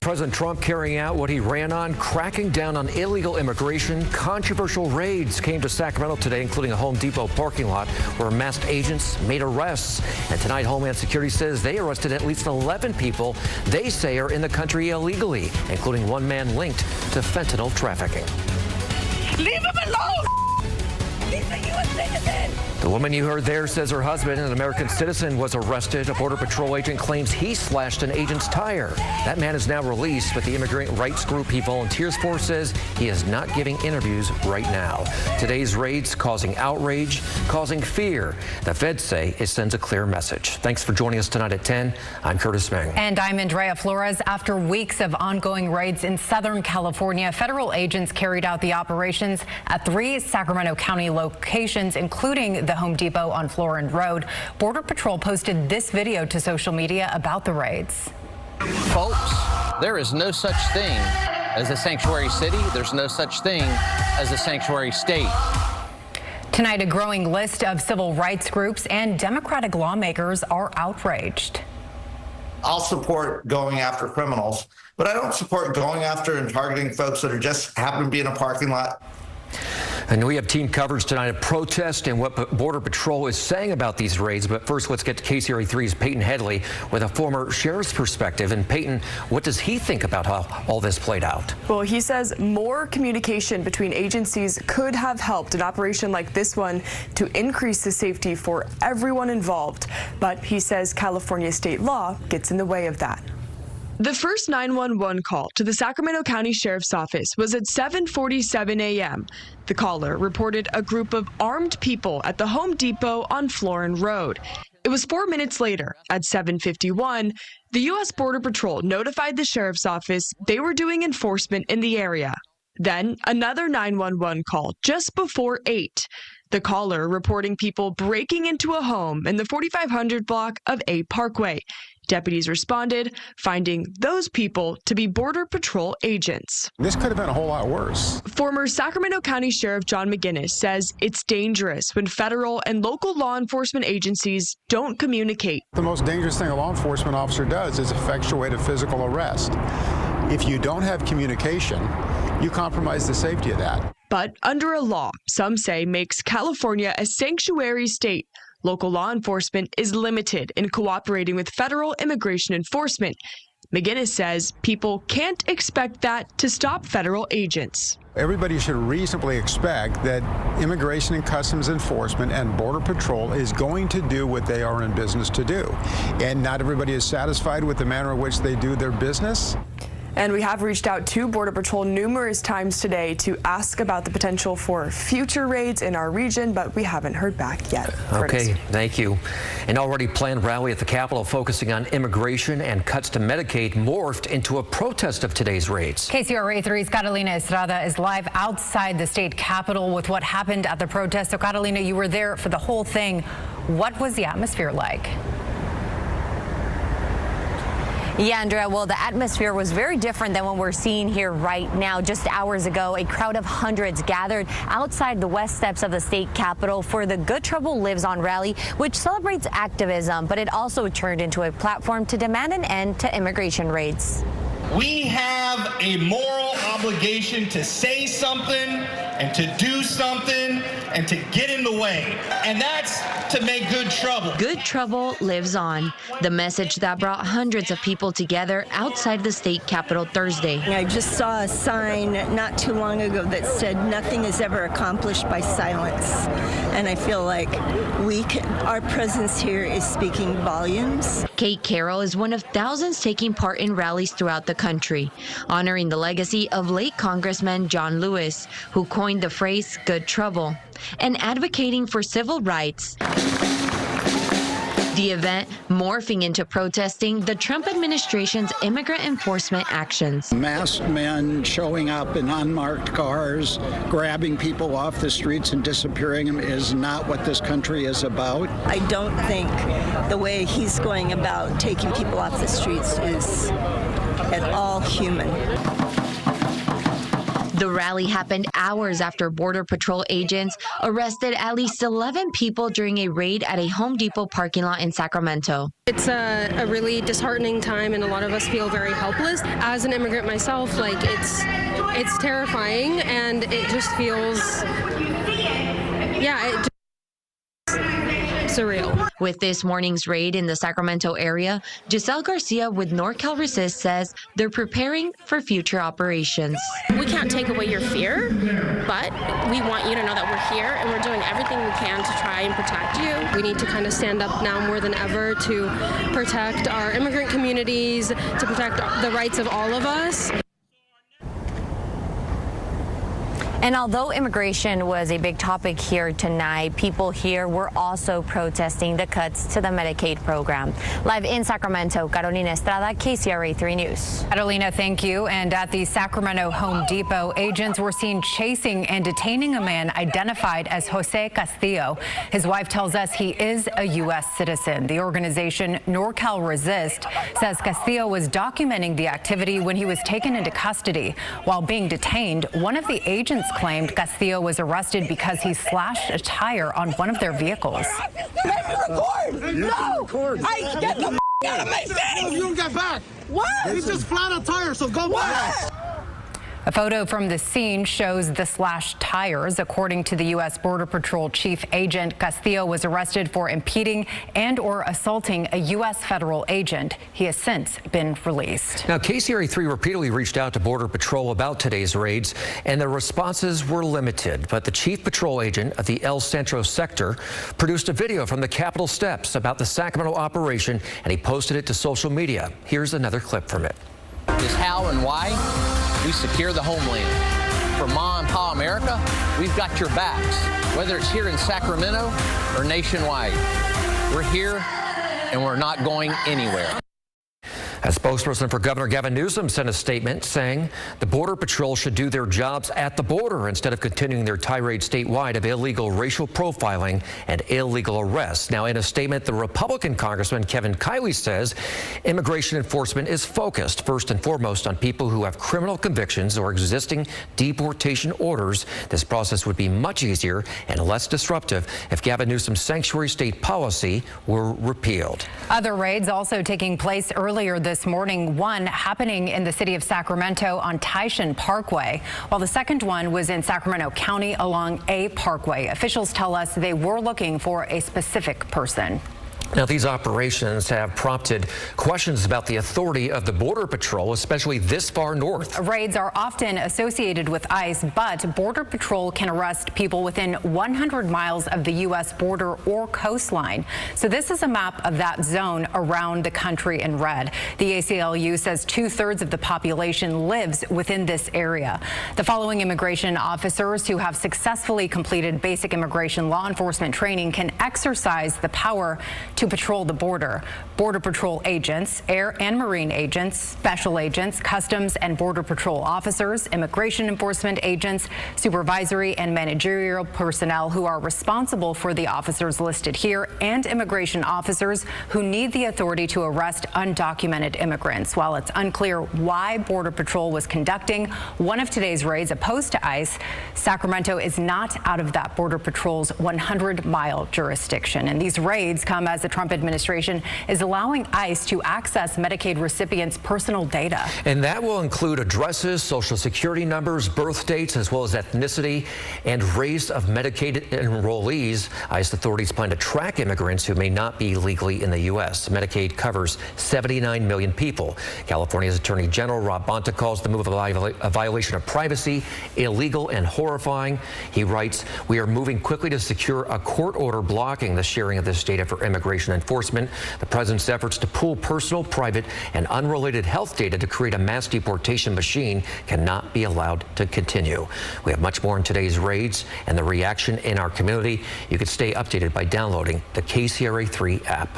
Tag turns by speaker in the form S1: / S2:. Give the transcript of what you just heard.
S1: President Trump carrying out what he ran on, cracking down on illegal immigration. Controversial raids came to Sacramento today, including a Home Depot parking lot where masked agents made arrests. And tonight, Homeland Security says they arrested at least 11 people they say are in the country illegally, including one man linked to fentanyl trafficking.
S2: Leave him alone! He's a U.S. citizen!
S1: The woman you heard there says her husband, an American citizen, was arrested. A Border Patrol agent claims he slashed an agent's tire. That man is now released, but the immigrant rights group he volunteers for says he is not giving interviews right now. Today's raids causing outrage, causing fear. The feds say it sends a clear message. Thanks for joining us tonight at 10. I'm Curtis Meng.
S3: And I'm Andrea Flores. After weeks of ongoing raids in Southern California, federal agents carried out the operations at 3 Sacramento County locations, including the Home Depot on Florin Road. Border Patrol posted this video to social media about the raids.
S4: Folks, there is no such thing as a sanctuary city. There's no such thing as a sanctuary state.
S3: Tonight, a growing list of civil rights groups and Democratic lawmakers are outraged.
S5: I'll support going after criminals, but I don't support going after and targeting folks that are just happen to be in a parking lot.
S1: And we have team coverage tonight of protest and what Border Patrol is saying about these raids. But first, let's get to KCRA 3's Peyton Headley with a former sheriff's perspective. And Peyton, what does he think about how all this played out?
S6: Well, he says more communication between agencies could have helped an operation like this one to increase the safety for everyone involved. But he says California state law gets in the way of that. The first 911 call to the Sacramento County Sheriff's Office was at 7:47 a.m. The caller reported a group of armed people at the Home Depot on Florin Road. It was 4 minutes later, at 7:51, the U.S. Border Patrol notified the Sheriff's Office they were doing enforcement in the area. Then another 911 call just before 8. The caller reporting people breaking into a home in the 4500 block of A Parkway. Deputies responded, finding those people to be Border Patrol agents.
S7: This could have been a whole lot worse.
S6: Former Sacramento County Sheriff John McGinnis says it's dangerous when federal and local law enforcement agencies don't communicate.
S7: The most dangerous thing a law enforcement officer does is effectuate a physical arrest. If you don't have communication, you compromise the safety of that.
S6: But under a law some say makes California a sanctuary state, local law enforcement is limited in cooperating with federal immigration enforcement. McGinnis says people can't expect that to stop federal agents.
S7: Everybody should reasonably expect that Immigration and Customs Enforcement and Border Patrol is going to do what they are in business to do. And not everybody is satisfied with the manner in which they do their business.
S6: And we have reached out to Border Patrol numerous times today to ask about the potential for future raids in our region, but we haven't heard back yet.
S1: Okay, thank you. An already planned rally at the Capitol focusing on immigration and cuts to Medicaid morphed into a protest of today's raids.
S3: KCRA 3's Catalina Estrada is live outside the state capitol with what happened at the protest. So, Catalina, you were there for the whole thing. What was the atmosphere like?
S8: Yeah, Andrea, well, the atmosphere was very different than what we're seeing here right now. Just hours ago, a crowd of hundreds gathered outside the west steps of the state capitol for the Good Trouble Lives On rally, which celebrates activism, but it also turned into a platform to demand an end to immigration raids.
S9: We have a moral obligation to say something and to do something and to get in the way, and that's to make good trouble.
S8: Good Trouble Lives On, the message that brought hundreds of people together outside the state capitol Thursday.
S10: I just saw a sign not too long ago that said nothing is ever accomplished by silence, and I feel like our presence here is speaking volumes.
S8: Kate Carroll is one of thousands taking part in rallies throughout the country, honoring the legacy of late Congressman John Lewis, who coined the phrase Good Trouble, and advocating for civil rights. The event morphing into protesting the Trump administration's immigrant enforcement actions.
S11: Masked men showing up in unmarked cars, grabbing people off the streets and disappearing them is not what this country is about.
S10: I don't think the way he's going about taking people off the streets is at all human.
S12: The rally happened hours after Border Patrol agents arrested at least 11 people during a raid at a Home Depot parking lot in Sacramento.
S13: It's a really disheartening time, and a lot of us feel very helpless. As an immigrant myself, like it's terrifying, and it just feels, surreal.
S12: With this morning's raid in the Sacramento area, Giselle Garcia with NorCal Resist says they're preparing for future operations.
S14: We can't take away your fear, but we want you to know that we're here and we're doing everything we can to try and protect you.
S13: We need to kind of stand up now more than ever to protect our immigrant communities, to protect the rights of all of us.
S8: And although immigration was a big topic here tonight, people here were also protesting the cuts to the Medicaid program. Live in Sacramento, Carolina Estrada, KCRA 3 News.
S3: Carolina, thank you. And at the Sacramento Home Depot, agents were seen chasing and detaining a man identified as Jose Castillo. His wife tells us he is a U.S. citizen. The organization NorCal Resist says Castillo was documenting the activity when he was taken into custody. While being detained, one of the agents claimed Castillo was arrested because he slashed a tire on one of their vehicles.
S2: Let me record! No! I get the out of my face!
S15: You don't get back!
S2: What?
S15: He just flat a tire, so go back!
S3: A photo from the scene shows the slashed tires. According to the U.S. Border Patrol Chief Agent, Castillo was arrested for impeding and or assaulting a U.S. federal agent. He has since been released.
S1: Now, KCRA 3 repeatedly reached out to Border Patrol about today's raids, and the responses were limited. But the chief patrol agent of the El Centro sector produced a video from the Capitol steps about the Sacramento operation, and he posted it to social media. Here's another clip from it.
S4: Is how and why we secure the homeland. For Ma and Pa America, we've got your backs, whether it's here in Sacramento or nationwide. We're here and we're not going anywhere.
S1: A spokesperson for Governor Gavin Newsom sent a statement saying the Border Patrol should do their jobs at the border instead of continuing their tirade statewide of illegal racial profiling and illegal arrests. Now, in a statement, the Republican Congressman Kevin Kiley says immigration enforcement is focused first and foremost on people who have criminal convictions or existing deportation orders. This process would be much easier and less disruptive if Gavin Newsom's sanctuary state policy were repealed.
S3: Other raids also taking place earlier this morning, one happening in the city of Sacramento on Tyshan Parkway, while the second one was in Sacramento County along A Parkway. Officials tell us they were looking for a specific person.
S1: Now, these operations have prompted questions about the authority of the Border Patrol, especially this far north.
S3: Raids are often associated with ICE, but Border Patrol can arrest people within 100 miles of the U.S. border or coastline. So this is a map of that zone around the country in red. The ACLU says 2/3 of the population lives within this area. The following immigration officers who have successfully completed basic immigration law enforcement training can exercise the power to patrol the border. Border Patrol agents, air and marine agents, special agents, customs and border patrol officers, immigration enforcement agents, supervisory and managerial personnel who are responsible for the officers listed here, and immigration officers who need the authority to arrest undocumented immigrants. While it's unclear why Border Patrol was conducting one of today's raids opposed to ICE, Sacramento is not out of that Border Patrol's 100-mile jurisdiction. And these raids come as the Trump administration is allowing ICE to access Medicaid recipients' personal data.
S1: And that will include addresses, social security numbers, birth dates, as well as ethnicity and race of Medicaid enrollees. ICE authorities plan to track immigrants who may not be legally in the U.S. Medicaid covers 79 million people. California's Attorney General Rob Bonta calls the move a violation of privacy, illegal and horrifying. He writes, "We are moving quickly to secure a court order blocking the sharing of this data for immigration enforcement. The president's efforts to pool personal, private, and unrelated health data to create a mass deportation machine cannot be allowed to continue." We have much more in today's raids and the reaction in our community. You can stay updated by downloading the KCRA 3 app.